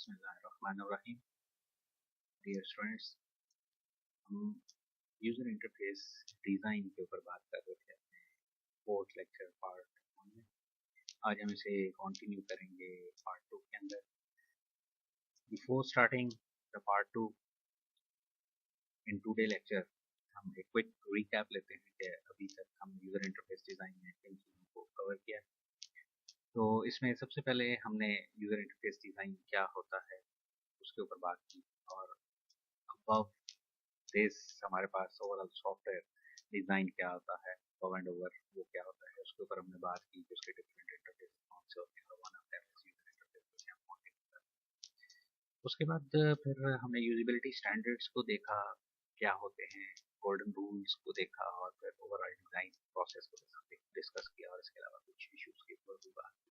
बिस्मिल्लाहिर्रहमानिर्रहीम। Dear students, हम user interface design के ऊपर बात कर रहे थे अपने फोर्थ लेक्चर पार्ट 1 में। आज हम इसे कंटिन्यू करेंगे पार्ट 2 के अंदर। Before starting the part 2 in today lecture, हम एक क्विक रिकैप लेते हैं कि अभी तक हम यूज़र इंटरफेस डिज़ाइन में किन चीज़ों को कवर किया है। तो इसमें सबसे पहले हमने यूज़र इंटरफेस डिज़ाइन क्या होता है उसके ऊपर बात की, और अबव दिस हमारे पास ओवरऑल सॉफ्टवेयर डिज़ाइन क्या होता है, अबव एंड ओवर वो क्या होता है, उसके ऊपर हमने बात की कि उसके डिफरेंट इंटरफेस कौन से होते हैं और one of them is user interface जो हम मॉनिटर करते हैं। उसके बाद फिर हमने यूजिबिलिटी स्टैंडर्ड्स को देखा क्या होते हैं, गोल्डन रूल्स को देखा, और फिर ओवरऑल डिज़ाइन प्रोसेस को डिस्कस किया, और इसके अलावा कुछ इश्यूज के ऊपर भी बात की।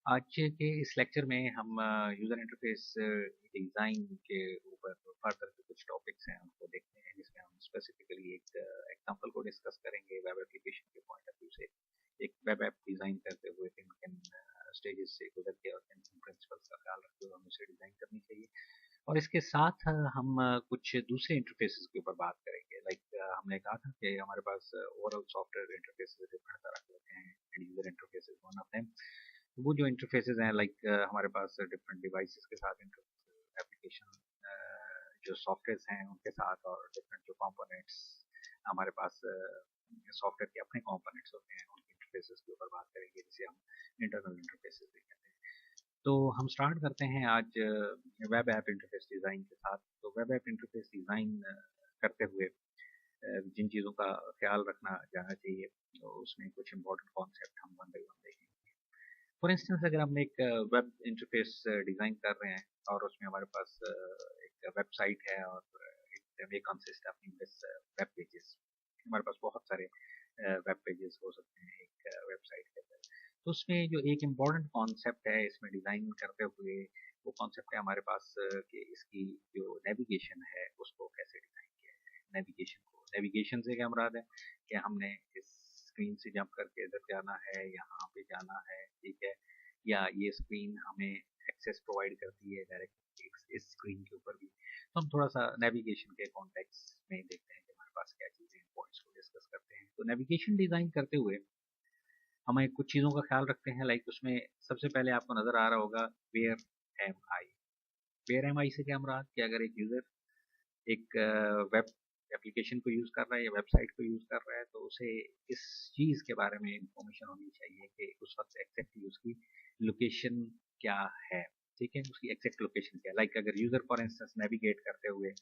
आज के इस लेक्चर में हम यूज़र इंटरफेस डिज़ाइन के ऊपर फर्दर के कुछ टॉपिक्स हैं उनको देखते हैं, जिसमें हम स्पेसिफिकली एक एग्जांपल को डिस्कस करेंगे वेब एप्लीकेशन के पॉइंट ऑफ व्यू से। एक वेब ऐप डिज़ाइन करते हुए किन किन स्टेजेस से गुजर के और किन किन प्रिंसिपल्स का ख्याल रखते हुए हमें उसे डिज़ाइन करनी चाहिए। और इसके साथ हम कुछ दूसरे इंटरफेसेस के ऊपर बात करेंगे। हमने कहा था कि हमारे पास ओवरऑल सॉफ्टवेयर इंटरफेसेस डिफरेंट तरह के होते हैं and user interfaces one of them. वो जो इंटरफेसेस हैं हमारे पास डिफरेंट डिवाइसेस के साथ एप्लीकेशन जो सॉफ्टवेयर्स हैं उनके साथ, और डिफरेंट जो कंपोनेंट्स हमारे पास सॉफ्टवेयर के अपने कंपोनेंट्स होते हैं उनके इंटरफेसेस के ऊपर बात करेंगे, जिसे हम इंटरनल इंटरफेसेस भी कहते हैं। तो हम स्टार्ट करते हैं आज वेब ऐप इंटरफेस डिज़ाइन के साथ। तो वेब ऐप इंटरफेस डिज़ाइन करते हुए जिन चीज़ों का ख्याल रखना जाना चाहिए, तो उसमें कुछ इंपॉर्टेंट कॉन्सेप्ट हम वन बाई वन देखेंगे। फॉर इंस्टेंस, अगर हम एक वेब इंटरफेस डिज़ाइन कर रहे हैं और उसमें हमारे पास एक वेबसाइट है और it may consist of this web pages. हमारे पास बहुत सारे वेब पेजेस हो सकते हैं एक वेबसाइट के अंदर। तो उसमें जो एक इम्पॉर्टेंट कॉन्सेप्ट है इसमें डिज़ाइन करते हुए, वो कॉन्सेप्ट है हमारे पास कि इसकी जो नेविगेशन है उसको कैसे डिज़ाइन किया जाए। नेविगेशन से क्या मुराद है कि हमने इस स्क्रीन से जंप करके इधर जाना है, यहाँ पे जाना है, ठीक है, या ये स्क्रीन हमें एक्सेस प्रोवाइड करती है डायरेक्ट इस स्क्रीन के ऊपर भी। तो हम थोड़ा सा नेविगेशन के कॉन्टेक्स्ट में देखते हैं कि हमारे पास क्या चीज़ें हैं, पॉइंट्स को डिस्कस करते हैं। तो नेविगेशन डिज़ाइन करते हुए हमें कुछ चीज़ों का ख्याल रखते हैं। उसमें सबसे पहले आपको नज़र आ रहा होगा where am I. Where am I से क्या मुराद कि अगर एक यूज़र एक वेब एप्लीकेशन को यूज़ कर रहा है या वेबसाइट को यूज़ कर रहा है, तो उसे इस चीज़ के बारे में इंफॉर्मेशन होनी चाहिए कि उस वक्त एक्जैक्टली उसकी लोकेशन क्या है, ठीक है, उसकी एग्जैक्ट लोकेशन क्या है। अगर यूज़र फॉर इंस्टेंस नेविगेट करते हुए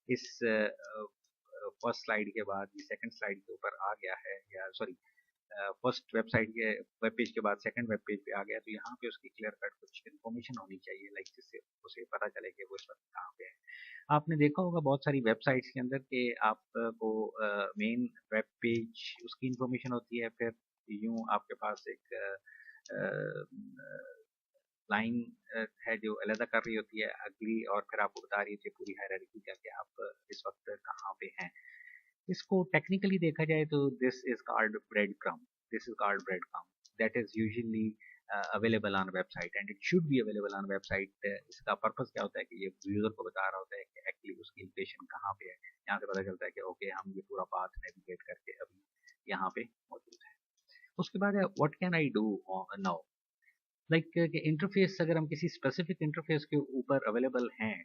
इस फर्स्ट स्लाइड के बाद ये सेकंड स्लाइड के ऊपर आ गया है, या सॉरी फर्स्ट वेबसाइट के वेब पेज के बाद सेकंड वेब पेज पे आ गया, तो यहाँ पे उसकी क्लियर कट कुछ इन्फॉर्मेशन होनी चाहिए, जिससे उसे पता चले कि वो इस वक्त कहाँ पे है। आपने देखा होगा बहुत सारी वेबसाइट्स के अंदर कि आपको मेन वेब पेज उसकी इंफॉर्मेशन होती है, फिर यूं आपके पास एक लाइन है जो अलहदा कर रही होती है अगली, और फिर आपको बता रही होती है पूरी हायरार्की का कि आप इस वक्त कहाँ पे हैं। इसको टेक्निकली देखा जाए तो this is called bread crumb. This is called bread crumb that is usually available on website and it should be available on website. इसका पर्पस क्या होता है कि ये यूजर को बता रहा होता है कि एक्चुअली उसकी लोकेशन कहाँ पे है। यहाँ से पता चलता है कि ओके, हम ये पूरा पाथ नेविगेट करके अभी यहाँ पे मौजूद है। उसके बाद what can I do now, interface अगर हम किसी स्पेसिफिक इंटरफेस के ऊपर अवेलेबल हैं,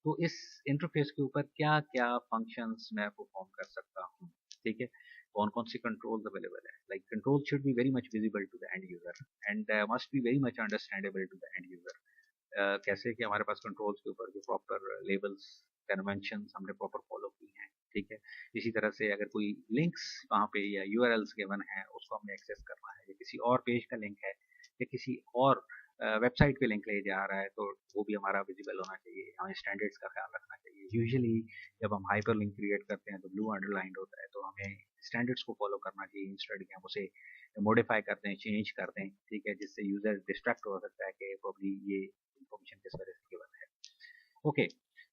तो इस इंटरफेस के ऊपर क्या क्या फंक्शंस मैं परफॉर्म कर सकता हूँ, ठीक है, कौन कौन सी कंट्रोल्स अवेलेबल है। Control should be very much visible to the end user and must be very much understandable to the end user. कैसे कि हमारे पास कंट्रोल्स के ऊपर जो प्रॉपर लेबल्स कन्वेंशन हमने प्रॉपर फॉलो की हैं, ठीक है। इसी तरह से अगर कोई लिंक्स वहाँ पे या यूआरएल्स गिवन है उसको हमने एक्सेस करना है, या किसी और पेज का लिंक है या किसी और वेबसाइट पे लिंक ले जा रहा है, तो वो भी हमारा विजिबल होना चाहिए। हमें स्टैंडर्ड्स का ख्याल रखना चाहिए। यूजुअली जब हम हाइपर लिंक क्रिएट करते हैं तो ब्लू अंडरलाइन होता है, तो हमें स्टैंडर्ड्स को फॉलो करना चाहिए इंस्टेड कि हम उसे मॉडिफाई करते हैं, चेंज करते हैं, ठीक है, जिससे यूजर डिस्ट्रैक्ट हो सकता है कि प्रॉब्ली ये इन्फॉर्मेशन किस वजह से गिवन है। ओके,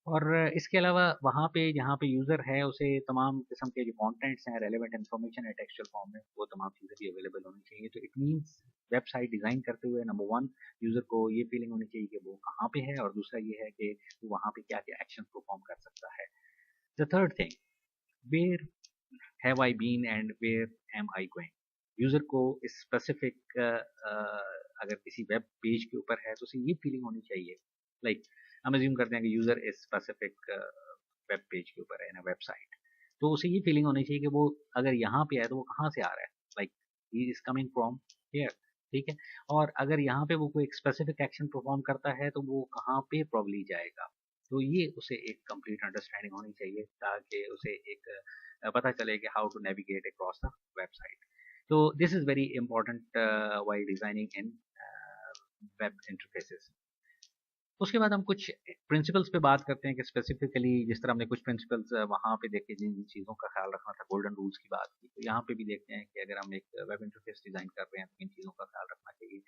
और इसके अलावा वहाँ पे जहाँ पे यूज़र है उसे तमाम किस्म के जो कंटेंट्स हैं, रेलेवेंट इन्फॉर्मेशन है टेक्सचुअल फॉर्म में, वो तमाम चीज़ें भी अवेलेबल होनी चाहिए। तो इट मीन्स वेबसाइट डिज़ाइन करते हुए नंबर वन यूज़र को ये फीलिंग होनी चाहिए कि वो कहाँ पे है, और दूसरा ये है कि वो वहाँ पे क्या क्या एक्शन परफॉर्म कर सकता है। The third thing, where have I been and where am I going. User को स्पेसिफिक अगर किसी वेब पेज के ऊपर है तो उसे ये फीलिंग होनी चाहिए, लाइक हम अज्यूम करते हैं कि यूज़र इस स्पेसिफिक वेब पेज के ऊपर है ना, वेबसाइट, तो उसे ये फीलिंग होनी चाहिए कि वो अगर यहाँ पे है तो वो कहाँ से आ रहा है, like he is coming from here, ठीक है। और अगर यहाँ पे वो कोई एक स्पेसिफिक एक्शन परफॉर्म करता है तो वो कहाँ पे प्रॉब्ली जाएगा, तो ये उसे एक कंप्लीट अंडरस्टैंडिंग होनी चाहिए ताकि उसे एक पता चले कि how to navigate across the website. तो this is very important while designing in web interfaces. उसके बाद हम कुछ प्रिंसिपल्स पे बात करते हैं कि स्पेसिफिकली जिस तरह हमने कुछ प्रिंसिपल्स वहाँ पे देखे जिन जिन चीज़ों का ख्याल रखना था, गोल्डन रूल्स की बात की, तो यहाँ पे भी देखते हैं कि अगर हम एक वेब इंटरफेस डिज़ाइन कर रहे हैं तो किन चीज़ों का ख्याल रखना चाहिए।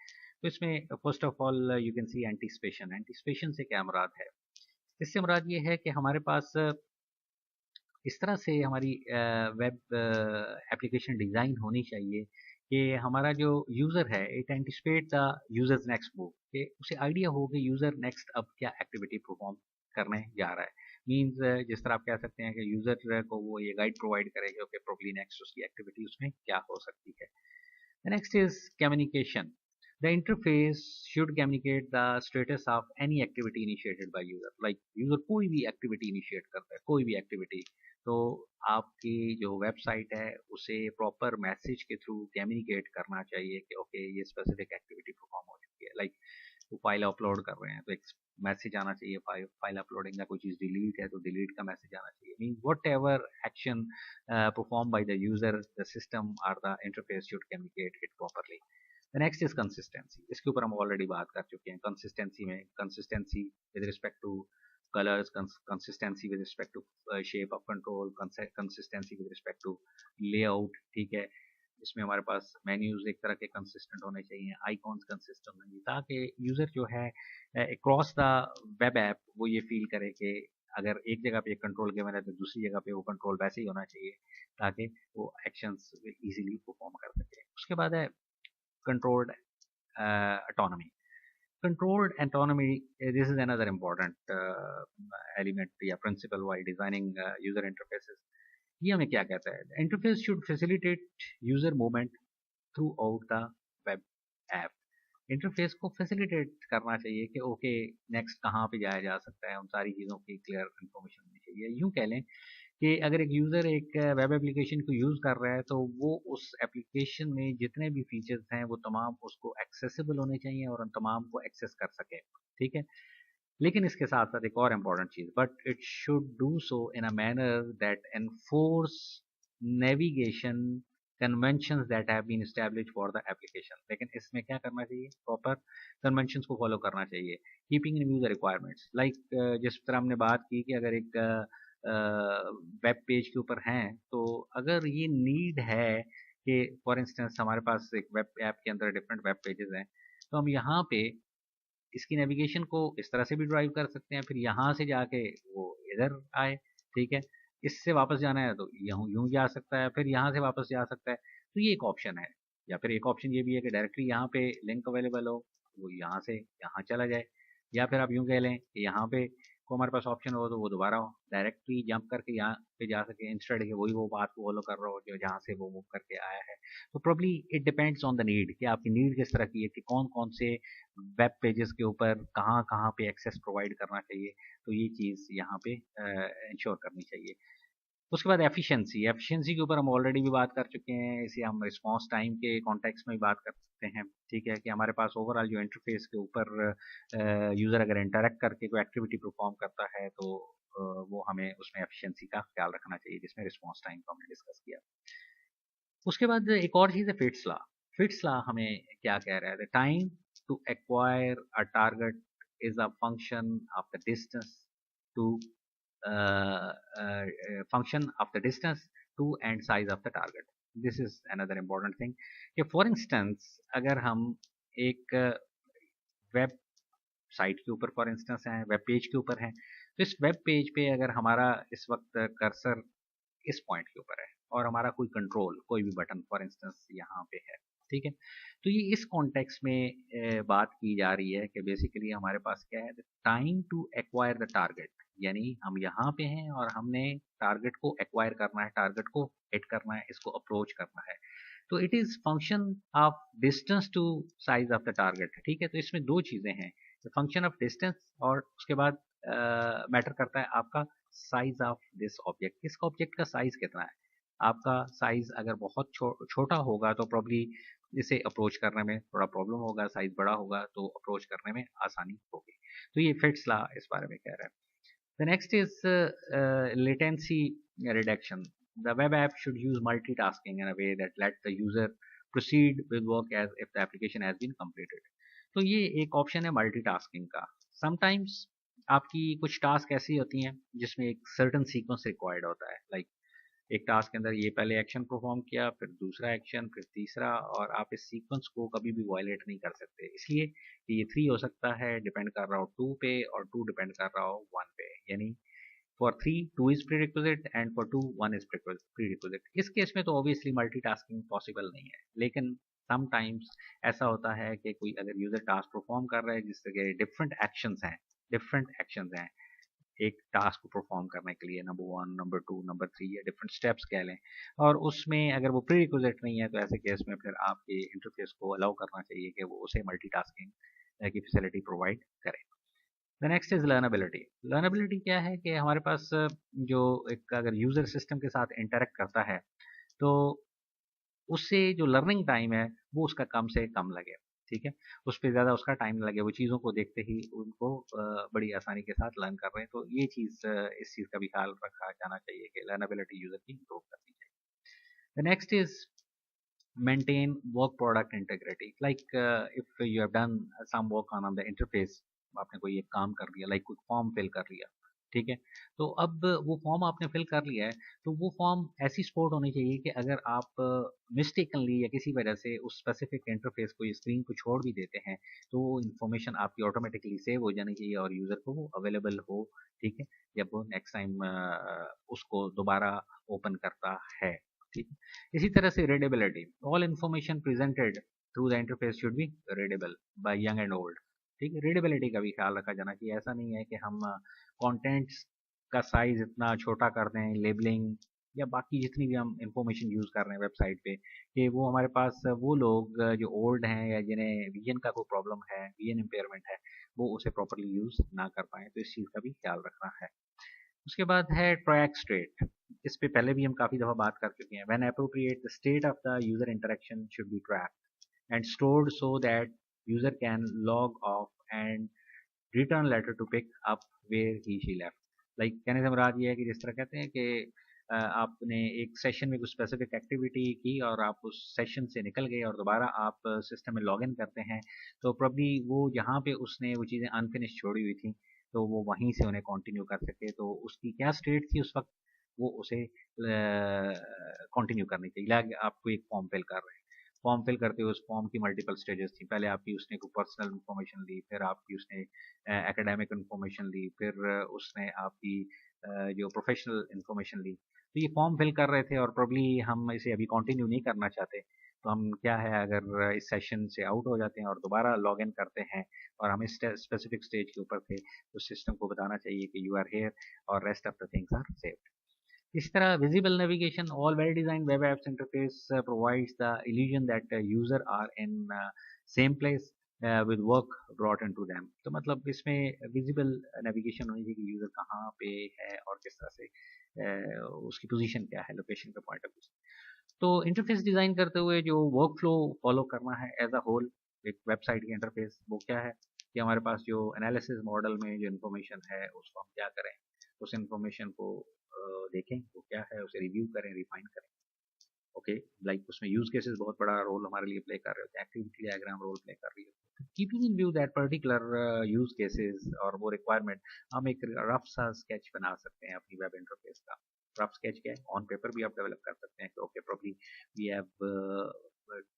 तो इसमें first of all you can see anticipation. Anticipation से क्या मुराद है? इससे मुराद ये है कि हमारे पास इस तरह से हमारी वेब एप्लीकेशन डिज़ाइन होनी चाहिए कि हमारा जो यूज़र है it anticipate the users next move, कि उसे आइडिया हो कि यूज़र नेक्स्ट अब क्या एक्टिविटी परफॉर्म करने जा रहा है। मीन्स जिस तरह आप कह सकते हैं कि यूज़र को वो ये गाइड प्रोवाइड करेगा कि प्रोबब्ली नेक्स्ट उसकी एक्टिविटी उसमें क्या हो सकती है। The next is communication. The interface should communicate the status of any activity initiated by user. Like user कोई भी activity initiate करता है, कोई भी activity, तो आपकी जो वेबसाइट है उसे प्रॉपर मैसेज के थ्रू कम्युनिकेट करना चाहिए कि ओके ये स्पेसिफिक एक्टिविटी परफॉर्म हो चुकी है। लाइक वो फाइल अपलोड कर रहे हैं तो एक मैसेज आना चाहिए, फाइल अपलोडिंग का कोई चीज़ डिलीट है तो डिलीट का मैसेज आना चाहिए। Mean what ever action performed by the user, the system or the interface should communicate it properly. The next is consistency. इसके ऊपर हम ऑलरेडी बात कर चुके हैं। कंसिस्टेंसी में consistency with respect to colors, consistency with respect to shape of control, consistency with respect to layout, ठीक है। इसमें हमारे पास मेन्यूज एक तरह के कंसिस्टेंट होने चाहिए, आइकॉन्स कंसिस्टेंट होने चाहिए, ताकि यूज़र जो है अक्रॉस द वेब ऐप वो ये फील करे कि अगर एक जगह पे एक कंट्रोल गिवन है तो दूसरी जगह पे वो कंट्रोल वैसे ही होना चाहिए ताकि वो एक्शंस इजीली परफॉर्म कर सके। उसके बाद है controlled autonomy. Controlled autonomy, this is another important element या principle while designing user interfaces. ये हमें क्या कहता है? The interface should facilitate user movement throughout the web app. Interface को फैसिलिटेट करना चाहिए कि ओके नेक्स्ट कहाँ पे जाया जा सकता है, उन सारी चीज़ों की क्लियर इन्फॉर्मेशन होनी चाहिए। यूँ कह लें कि अगर एक यूज़र एक वेब एप्लीकेशन को यूज़ कर रहा है तो वो उस एप्लीकेशन में जितने भी फीचर्स हैं वो तमाम उसको एक्सेसिबल होने चाहिए और उन तमाम को एक्सेस कर सके, ठीक है। लेकिन इसके साथ साथ एक और इम्पॉर्टेंट चीज़, but it should do so in a manner that enforce navigation conventions that have been established for the application. लेकिन इसमें क्या करना चाहिए? प्रॉपर कन्वेंशंस को फॉलो करना चाहिए, keeping in view the requirements. Like जिस तरह हमने बात की कि अगर एक वेब पेज के ऊपर हैं तो अगर ये नीड है कि फॉर इंस्टेंस हमारे पास एक वेब ऐप के अंदर डिफरेंट वेब पेजेस हैं, तो हम यहाँ पे इसकी नेविगेशन को इस तरह से भी ड्राइव कर सकते हैं, फिर यहाँ से जाके वो इधर आए, ठीक है। इससे वापस जाना है तो यूँ यूँ जा सकता है, फिर यहाँ से वापस जा सकता है, तो ये एक ऑप्शन है। या फिर एक ऑप्शन ये भी है कि डायरेक्टली यहाँ पे लिंक अवेलेबल हो, वो यहाँ से यहाँ चला जाए। या फिर आप यूँ कह लें कि यहाँ पे को हमारे पास ऑप्शन हो तो वो दोबारा डायरेक्टली जंप करके यहाँ पे जा सके, इंस्टेड कि वही वो बात फॉलो कर रहा हो जो जहाँ से वो मूव करके आया है। तो probably it depends on the need कि आपकी नीड किस तरह की है, कि कौन कौन से वेब पेजेस के ऊपर कहाँ कहाँ पे एक्सेस प्रोवाइड करना चाहिए, तो ये चीज़ यहाँ पे इंश्योर करनी चाहिए। उसके बाद एफिशिएंसी। एफिशिएंसी के ऊपर हम ऑलरेडी भी बात कर चुके हैं, इसे हम रिस्पांस टाइम के कॉन्टेक्स्ट में भी बात कर सकते हैं, ठीक है। कि हमारे पास ओवरऑल जो इंटरफेस के ऊपर यूज़र अगर इंटरेक्ट करके कोई एक्टिविटी परफॉर्म करता है तो वो हमें उसमें एफिशिएंसी का ख्याल रखना चाहिए, जिसमें रिस्पांस टाइम को हमने डिस्कस किया। उसके बाद एक और चीज़ है फिट्स लॉ। फिट्स लॉ हमें क्या कह रहा है? The time to acquire a target is a function of the distance to function of the distance to and size of the target. This is another important thing कि for instance अगर हम एक web site के ऊपर for instance हैं, web page के ऊपर हैं। तो इस वेब पेज पे अगर हमारा इस वक्त कर्सर इस पॉइंट के ऊपर है और हमारा कोई कंट्रोल, कोई भी बटन फॉर इंस्टेंस यहाँ पे है, ठीक है, तो ये इस कॉन्टेक्स्ट में बात की जा रही है कि बेसिकली हमारे पास क्या है, time to acquire the target, यानी हम यहाँ पे हैं और हमने टारगेट को एक्वायर करना है, टारगेट को हिट करना है, इसको अप्रोच करना है। तो it is function of distance to size of the target, ठीक है। तो इसमें दो चीजें हैं, फंक्शन ऑफ डिस्टेंस और उसके बाद मैटर करता है आपका साइज ऑफ दिस ऑब्जेक्ट, इस ऑब्जेक्ट का साइज कितना है। आपका साइज अगर बहुत छोटा होगा तो प्रॉब्ली इसे अप्रोच करने में थोड़ा प्रॉब्लम होगा, साइज बड़ा होगा तो अप्रोच करने में आसानी होगी। तो ये फिट्स लॉ इस बारे में कह रहा है। The next is latency reduction. The web app should use multitasking in a way that let the user proceed with work as if the application has been completed. तो ये एक ऑप्शन है मल्टीटास्किंग का। समटाइम्स आपकी कुछ task ऐसी होती हैं जिसमें एक सर्टन सीक्वेंस रिक्वायर्ड होता है, लाइक एक टास्क के अंदर ये पहले एक्शन परफॉर्म किया, फिर दूसरा एक्शन, फिर तीसरा, और आप इस सीक्वेंस को कभी भी वायलेट नहीं कर सकते। इसलिए ये 3 हो सकता है, डिपेंड कर रहा हो 2 पे, और 2 डिपेंड कर रहा हो 1 पे, यानी for 3 2 is prerequisite and for 2 1 is prerequisite. इस केस में तो ऑब्वियसली मल्टीटास्किंग पॉसिबल नहीं है, लेकिन समटाइम्स ऐसा होता है कि कोई अगर यूजर टास्क परफॉर्म कर रहा है जिससे कि डिफरेंट एक्शंस हैं एक टास्क को परफॉर्म करने के लिए, नंबर 1 नंबर 2 नंबर 3 या डिफरेंट स्टेप्स कह लें, और उसमें अगर वो प्री रिक्विजिट नहीं है तो ऐसे केस में फिर आपके इंटरफेस को अलाउ करना चाहिए कि वो उसे मल्टीटास्किंग की फैसिलिटी प्रोवाइड करे। The next is लर्नेबिलिटी। लर्नेबिलिटी क्या है कि हमारे पास जो एक अगर यूजर सिस्टम के साथ इंटरेक्ट करता है तो उससे जो लर्निंग टाइम है वो उसका कम से कम लगे, ठीक है, उस पर ज़्यादा उसका टाइम लगे, वो चीज़ों को देखते ही उनको बड़ी आसानी के साथ लर्न कर रहे हैं। तो ये चीज़ इस चीज़ का भी ख्याल रखा जाना चाहिए कि लर्नेबिलिटी यूज़र की इम्प्रूव करनी चाहिए। The next is maintain work product integrity, like if you have done some work on the interface, आपने कोई एक काम कर लिया, लाइक कोई फॉर्म फिल कर लिया, ठीक है, तो अब वो फॉर्म आपने फिल कर लिया है तो वो फॉर्म ऐसी सपोर्ट होनी चाहिए कि अगर आप मिस्टेकनली या किसी वजह से उस स्पेसिफिक इंटरफेस को, स्क्रीन को छोड़ भी देते हैं तो वो इन्फॉर्मेशन आपकी ऑटोमेटिकली सेव हो जानी चाहिए और यूज़र को वो अवेलेबल हो, ठीक है, जब वो नेक्स्ट टाइम उसको दोबारा ओपन करता है, ठीक है। इसी तरह से readability, all information presented through the interface should be readable by young and old, ठीक है। रीडेबिलिटी का भी ख्याल रखा जाना चाहिए, ऐसा नहीं है कि हम कंटेंट्स का साइज इतना छोटा कर दें, लेबलिंग या बाकी जितनी भी हम इंफॉर्मेशन यूज़ कर रहे हैं वेबसाइट पे, कि वो हमारे पास वो लोग जो ओल्ड हैं या जिन्हें विजन का कोई प्रॉब्लम है, विजन इम्पेयरमेंट है, वो उसे प्रॉपरली यूज़ ना कर पाएँ, तो इस चीज़ का भी ख्याल रखना है। उसके बाद है ट्रैक स्टेट। इस पे पहले भी हम काफ़ी दफ़ा बात कर चुके हैं। When appropriate the state of the user interaction should be tracked and stored so that user can log off and return later to pick up where he she left. Like कहने से मुराद ये है कि जिस तरह कहते हैं कि आपने एक सेशन में कुछ स्पेसिफिक एक्टिविटी की और आप उस सेशन से निकल गए और दोबारा आप सिस्टम में लॉगिन करते हैं, तो प्रॉब्ली वो जहाँ पे उसने वो चीज़ें अनफिनिश छोड़ी हुई थी तो वो वहीं से उन्हें कंटिन्यू कर सके। तो उसकी क्या स्टेट थी उस वक्त, वो उसे कंटिन्यू करनी चाहिए। लाइक आपको एक फॉर्म फिल कर रहे हैं, फॉर्म फिल करते हुए उस फॉर्म की मल्टीपल स्टेजेस थी, पहले आपकी उसने कोई पर्सनल इन्फॉर्मेशन ली, फिर आपकी उसने एकेडमिक इन्फॉर्मेशन ली, फिर उसने आपकी जो प्रोफेशनल इन्फॉर्मेशन ली। तो ये फॉर्म फिल कर रहे थे और प्रॉब्ली हम इसे अभी कंटिन्यू नहीं करना चाहते, तो हम क्या है अगर इस सेशन से आउट हो जाते हैं और दोबारा लॉग इन करते हैं और हम इस स्पेसिफिक स्टेज के ऊपर थे, तो सिस्टम को बताना चाहिए कि यू आर हेयर और rest of the things are saved. इसी तरह visible navigation, all well design web apps interface provides the illusion that user are in same place with work brought into them. तो मतलब इसमें visible navigation होनी चाहिए कि user कहाँ पे है और किस तरह से उसकी पोजीशन क्या है, लोकेशन के पॉइंट ऑफ व्यू से। तो इंटरफेस डिजाइन करते हुए जो वर्क फ्लो फॉलो करना है एज अ होल एक वेबसाइट की इंटरफेस, वो क्या है कि हमारे पास जो एनालिसिस मॉडल में जो इन्फॉर्मेशन है उसको हम क्या करें, उस इन्फॉर्मेशन को देखें वो क्या है, उसे रिव्यू करें, रिफाइन करें, ओके। लाइक उसमें यूज केसेस बहुत बड़ा रोल हमारे लिए प्ले कर रहे होते हैं, एक्टिविटी डायग्राम रोल प्ले कर रही है, keeping in view that particular use cases और वो रिक्वायरमेंट, हम एक रफ सा स्केच बना सकते हैं अपनी वेब इंटरफेस का। रफ स्केच क्या है, ऑन पेपर भी आप डेवलप कर सकते हैं कि okay probably we have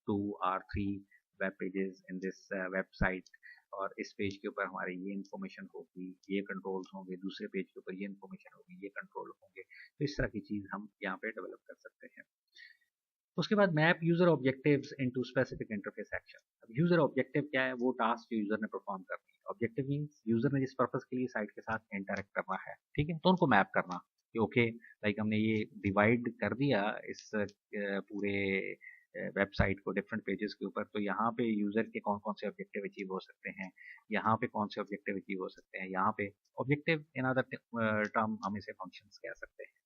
2 or 3 web pages in this website, और इस पेज के ऊपर हमारे ये इन्फॉर्मेशन होगी, ये कंट्रोल्स होंगे, दूसरे पेज के ऊपर ये इन्फॉर्मेशन होगी, ये कंट्रोल होंगे। तो इस तरह की चीज़ हम यहाँ पे डेवलप कर सकते हैं। उसके बाद map user objectives into specific interface action. अब यूजर ऑब्जेक्टिव क्या है? वो टास्क जो यूजर ने परफॉर्म करनी है। ऑब्जेक्टिव मींस यूजर ने जिस पर्पस के लिए साइट के साथ इंटरेक्ट करना है, ठीक है, तो उनको मैप करना कि ओके लाइक हमने ये डिवाइड कर दिया इस पूरे वेबसाइट को डिफरेंट पेजेस के ऊपर, तो यहाँ पे यूजर के कौन कौन से ऑब्जेक्टिव अचीव हो सकते हैं, यहाँ पे कौन से ऑब्जेक्टिव अचीव हो सकते हैं, यहाँ पे ऑब्जेक्टिव इन अदर टर्म हम इसे फंक्शंस कह सकते हैं।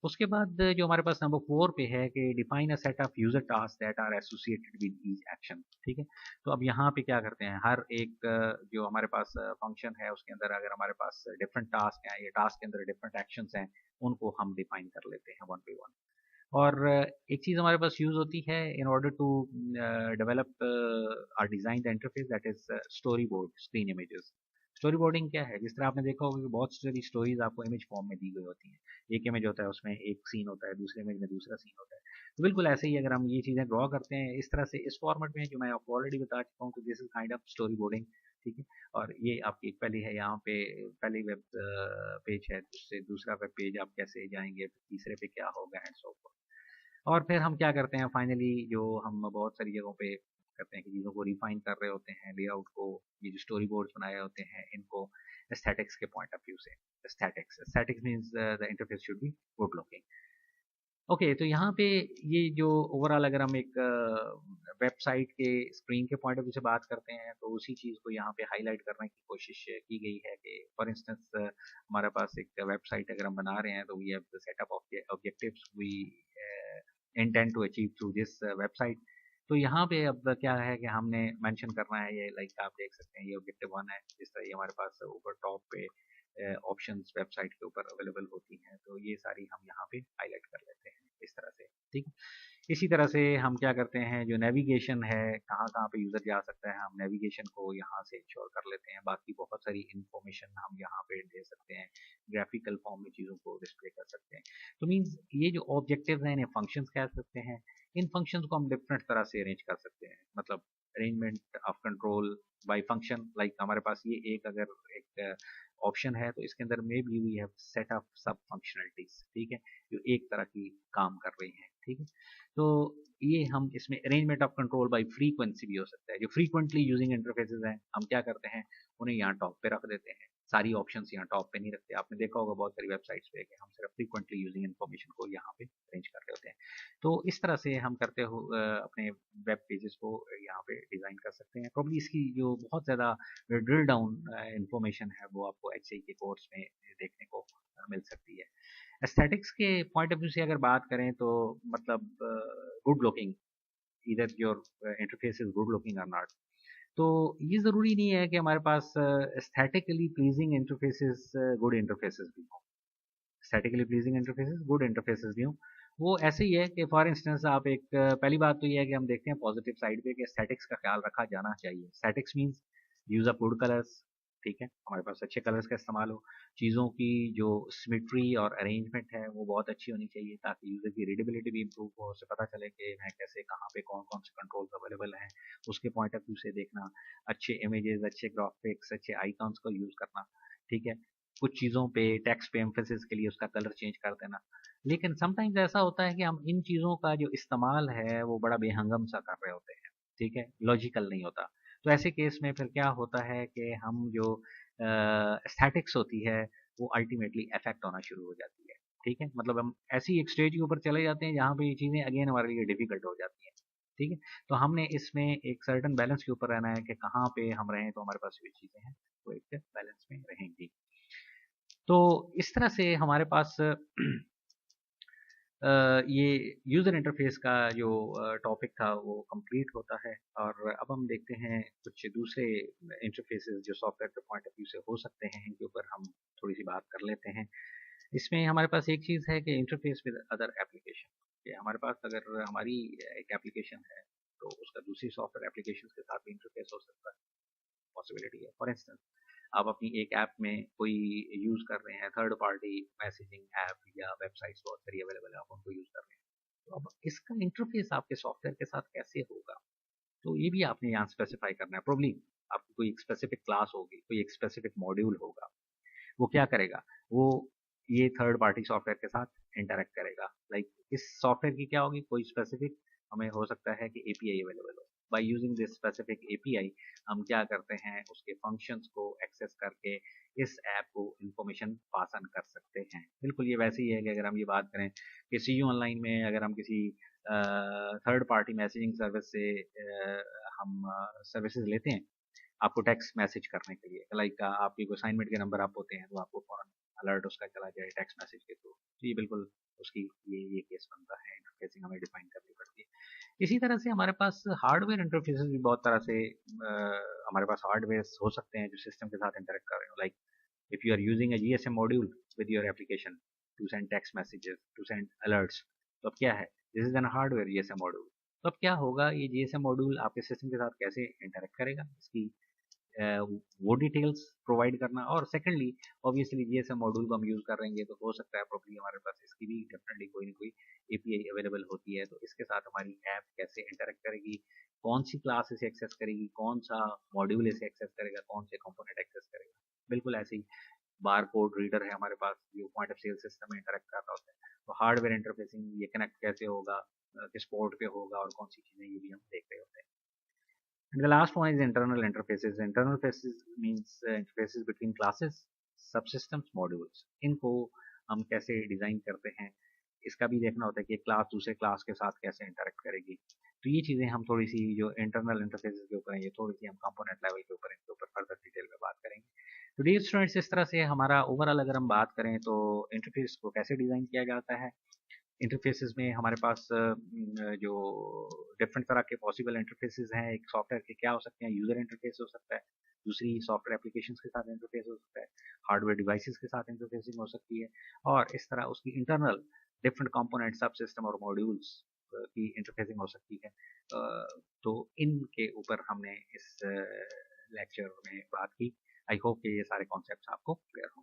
उसके बाद जो हमारे पास नंबर 4 पे है कि define a set of user task that are associated with each action, ठीक है। तो अब यहाँ पे क्या करते हैं, हर एक जो हमारे पास फंक्शन है उसके अंदर अगर हमारे पास डिफरेंट टास्क हैं, ये टास्क के अंदर डिफरेंट एक्शंस हैं, उनको हम डिफाइन कर लेते हैं वन बाई वन। और एक चीज़ हमारे पास यूज़ होती है in order to develop or design the interface, that is story board screen images. Story boarding क्या है? जिस तरह आपने देखा होगा कि बहुत सारी स्टोरीज आपको इमेज फॉर्म में दी गई होती हैं। एक इमेज होता है, उसमें एक सीन होता है, दूसरे इमेज में दूसरा सीन होता है। तो बिल्कुल ऐसे ही अगर हम ये चीज़ें ड्रॉ करते हैं इस तरह से, इस फॉर्मेट में जो मैं आपको ऑलरेडी बता चुका हूँ कि this is kind of story boarding, ठीक है। और ये आपकी पहली है, यहाँ पे पहली वेब पेज है, उससे दूसरा वेब पेज आप कैसे जाएंगे, तीसरे पे क्या होगा एंड सो फॉर्थ। और फिर हम क्या करते हैं फाइनली, जो हम बहुत सारी जगहों पे करते हैं कि चीज़ों को रिफाइन कर रहे होते हैं, लेआउट को, ये जो स्टोरी बोर्ड्स बनाए होते हैं इनको एस्थेटिक्स के पॉइंट ऑफ व्यू से। Aesthetics means the interface should be good looking. Okay, तो यहाँ पे ये जो ओवरऑल अगर हम एक वेबसाइट के स्क्रीन के पॉइंट ऑफ व्यू से बात करते हैं तो उसी चीज़ को यहाँ पे हाईलाइट करने की कोशिश की गई है कि फॉर इंस्टेंस हमारे पास एक वेबसाइट अगर हम बना रहे हैं तो we have the setup of objectives we intend to achieve through this website. तो यहाँ पे अब क्या है कि हमने मेंशन करना है, ये लाइक आप देख सकते हैं ये ऑब्जेक्टिव 1 है, जिस तरह ये हमारे पास ऊपर टॉप पे ऑप्शंस वेबसाइट के ऊपर अवेलेबल होती हैं, तो ये सारी हम यहाँ पे हाईलाइट कर लेते हैं इस तरह से, ठीक है। इसी तरह से हम क्या करते हैं, जो नेविगेशन है, कहाँ कहाँ पे यूज़र जा सकता है, हम नेविगेशन को यहाँ से इंश्योर कर लेते हैं। बाकी बहुत सारी इन्फॉर्मेशन हम यहाँ पे दे सकते हैं, ग्राफिकल फॉर्म में चीज़ों को डिस्प्ले कर सकते हैं। तो मीन्स ये जो ऑब्जेक्टिव्स हैं इन्हें फंक्शंस कह सकते हैं। इन फंक्शंस को हम डिफरेंट तरह से अरेंज कर सकते हैं, मतलब arrangement of control by function, like हमारे पास ये एक अगर एक ऑप्शन है तो इसके अंदर maybe we have set of sub functionalities, ठीक है, जो एक तरह की काम कर रही हैं, ठीक है। तो ये हम इसमें arrangement of control by frequency भी हो सकता है। जो फ्रीक्वेंटली यूजिंग इंटरफेसेस हैं हम क्या करते हैं, उन्हें यहाँ टॉप पे रख देते हैं, सारी ऑप्शंस यहाँ टॉप पे नहीं रखते। आपने देखा होगा बहुत सारी वेबसाइट्स पे कि हम सिर्फ फ्रीक्वेंटली यूजिंग इन्फॉर्मेशन को यहाँ पे अरेंज कर रहे होते हैं। तो इस तरह से हम करते हो अपने वेब पेजेस को यहाँ पे डिज़ाइन कर सकते हैं। प्रॉब्ली इसकी जो बहुत ज़्यादा ड्रिल डाउन इन्फॉर्मेशन है वो आपको एचसीआई के कोर्स में देखने को मिल सकती है। एस्थेटिक्स के पॉइंट ऑफ व्यू से अगर बात करें तो मतलब good looking, either your interface is good looking और नॉट। तो ये ज़रूरी नहीं है कि हमारे पास aesthetically pleasing interfaces good interfaces भी हों। Aesthetically pleasing interfaces good interfaces भी हों। वो ऐसे ही है कि फॉर इंस्टेंस आप एक पहली बात तो ये है कि हम देखते हैं पॉजिटिव साइड पे कि एस्थेटिक्स का ख्याल रखा जाना चाहिए। Aesthetics means use of good colours, ठीक है, हमारे पास अच्छे कलर्स का इस्तेमाल हो, चीज़ों की जो सिमेट्री और अरेंजमेंट है वो बहुत अच्छी होनी चाहिए ताकि यूज़र की रीडेबिलिटी भी इम्प्रूव हो, उसे पता चले कि मैं कैसे कहाँ पे कौन कौन से कंट्रोल्स अवेलेबल हैं, उसके पॉइंट ऑफ व्यू से देखना, अच्छे इमेजेस, अच्छे ग्राफिक्स, अच्छे आइकॉन्स को यूज़ करना, ठीक है। कुछ चीज़ों पे टेक्स्ट पे एम्फेसिस के लिए उसका कलर चेंज कर देना। लेकिन समटाइम्स ऐसा होता है कि हम इन चीज़ों का जो इस्तेमाल है वो बड़ा बेहंगम सा कर रहे होते हैं, ठीक है, लॉजिकल नहीं होता। तो ऐसे केस में फिर क्या होता है कि हम जो एस्थेटिक्स होती है वो अल्टीमेटली अफेक्ट होना शुरू हो जाती है, ठीक है। मतलब हम ऐसी एक स्टेज के ऊपर चले जाते हैं जहाँ पे ये चीज़ें अगेन हमारे लिए डिफिकल्ट हो जाती हैं, ठीक है। तो हमने इसमें एक सर्टन बैलेंस के ऊपर रहना है कि कहाँ पे हम रहें तो हमारे पास ये चीज़ें हैं वो एक बैलेंस में रहेंगी। तो इस तरह से हमारे पास ये यूज़र इंटरफेस का जो टॉपिक था वो कंप्लीट होता है। और अब हम देखते हैं कुछ दूसरे इंटरफेसेस जो सॉफ्टवेयर के पॉइंट ऑफ व्यू से हो सकते हैं, इनके ऊपर हम थोड़ी सी बात कर लेते हैं। इसमें हमारे पास एक चीज़ है कि इंटरफेस विद अदर एप्लीकेशन, कि हमारे पास अगर हमारी एक एप्लीकेशन है तो उसका दूसरी सॉफ्टवेयर एप्लीकेशन के साथ भी इंटरफेस हो सकता है, पॉसिबिलिटी है। फॉर इंस्टेंस आप अपनी एक ऐप में कोई यूज़ कर रहे हैं, थर्ड पार्टी मैसेजिंग ऐप या वेबसाइट्स बहुत सारी अवेलेबल है, आप उनको यूज़ कर रहे हैं, तो अब इसका इंटरफेस आपके सॉफ्टवेयर के साथ कैसे होगा, तो ये भी आपने यहाँ स्पेसिफाई करना है। प्रोबब्ली आपकी कोई एक स्पेसिफिक क्लास होगी, कोई एक स्पेसिफिक मॉड्यूल होगा, वो क्या करेगा, वो ये थर्ड पार्टी सॉफ्टवेयर के साथ इंटरेक्ट करेगा। लाइक इस सॉफ्टवेयर की क्या होगी, कोई स्पेसिफिक हमें हो सकता है कि एपीआई अवेलेबल हो। By using this specific API हम क्या करते हैं, उसके फंक्शंस को एक्सेस करके इस ऐप को इंफॉर्मेशन पास ऑन कर सकते हैं। बिल्कुल ये वैसे ही है कि अगर हम ये बात करें कि सी यू ऑनलाइन में अगर हम किसी थर्ड पार्टी मैसेजिंग सर्विस से हम सर्विसेज लेते हैं आपको टेक्स्ट मैसेज करने के लिए, लाइक आपकी कोई असाइनमेंट के नंबर आप होते हैं तो आपको फौरन अलर्ट उसका चला जाए टेक्स्ट मैसेज के थ्रू। तो ये बिल्कुल उसकी ये केस बनता है, इंटरफेसिंग हमें डिफाइन करनी पड़ती है। इसी तरह से हमारे पास हार्डवेयर इंटरफेसेस भी बहुत तरह से हमारे पास हार्डवेयर हो सकते हैं जो सिस्टम के साथ इंटरेक्ट कर रहे हो। Like if you are using a GSM module with your application to send text messages, to send alerts, तो अब क्या है, this is an hardware GSM module. तो अब क्या होगा, ये जीएसएम मॉड्यूल आपके सिस्टम के साथ कैसे इंटरेक्ट करेगा, इसकी वो डिटेल्स प्रोवाइड करना। और सेकेंडली ऑब्वियसली जीएसएम मॉड्यूल को हम यूज़ कर रहेंगे तो हो सकता है प्रॉब्ली हमारे पास इसकी भी डेफिनेटली कोई ना कोई एपीआई अवेलेबल होती है, तो इसके साथ हमारी ऐप कैसे इंटरेक्ट करेगी, कौन सी क्लास इसे एक्सेस करेगी, कौन सा मॉड्यूल इसे एक्सेस करेगा, कौन से कंपोनेंट एक्सेस करेगा। बिल्कुल ऐसे ही बार कोड रीडर है हमारे पास जो पॉइंट ऑफ सेल सिस्टम में इंटरेक्ट कर रहा होता है, तो हार्डवेयर इंटरफेसिंग ये कनेक्ट कैसे होगा, किस पोर्ट पे होगा और कौन सी चीज़ें, ये भी हम देख रहे होते हैं। And the last one is internal interfaces. Internal interfaces means interfaces between classes, subsystems, modules. इनको हम कैसे डिजाइन करते हैं, इसका भी देखना होता है कि क्लास दूसरे क्लास के साथ कैसे इंटरेक्ट करेगी। तो ये चीज़ें हम थोड़ी सी जो इंटरनल इंटरफेसेस के ऊपर हैं, ये थोड़ी सी हम कंपोनेंट लेवल के ऊपर इनके ऊपर फर्दर डिटेल में बात करेंगे। तो डियर स्टूडेंट्स, इस तरह से हमारा ओवरऑल अगर हम बात करें तो इंटरफेस को कैसे डिज़ाइन किया जाता है। इंटरफेसेस में हमारे पास जो डिफरेंट तरह के पॉसिबल इंटरफेसेस हैं, एक सॉफ्टवेयर के क्या हो सकते हैं, यूजर इंटरफेस हो सकता है, दूसरी सॉफ्टवेयर एप्लीकेशंस के साथ इंटरफेस हो सकता है, हार्डवेयर डिवाइसेस के साथ इंटरफेसिंग हो सकती है, और इस तरह उसकी इंटरनल डिफरेंट कंपोनेंट, सब सिस्टम और मॉड्यूल्स की इंटरफेसिंग हो सकती है। तो इनके ऊपर हमने इस लेक्चर में बात की। आई होप कि ये सारे कॉन्सेप्ट्स आपको क्लियर हों।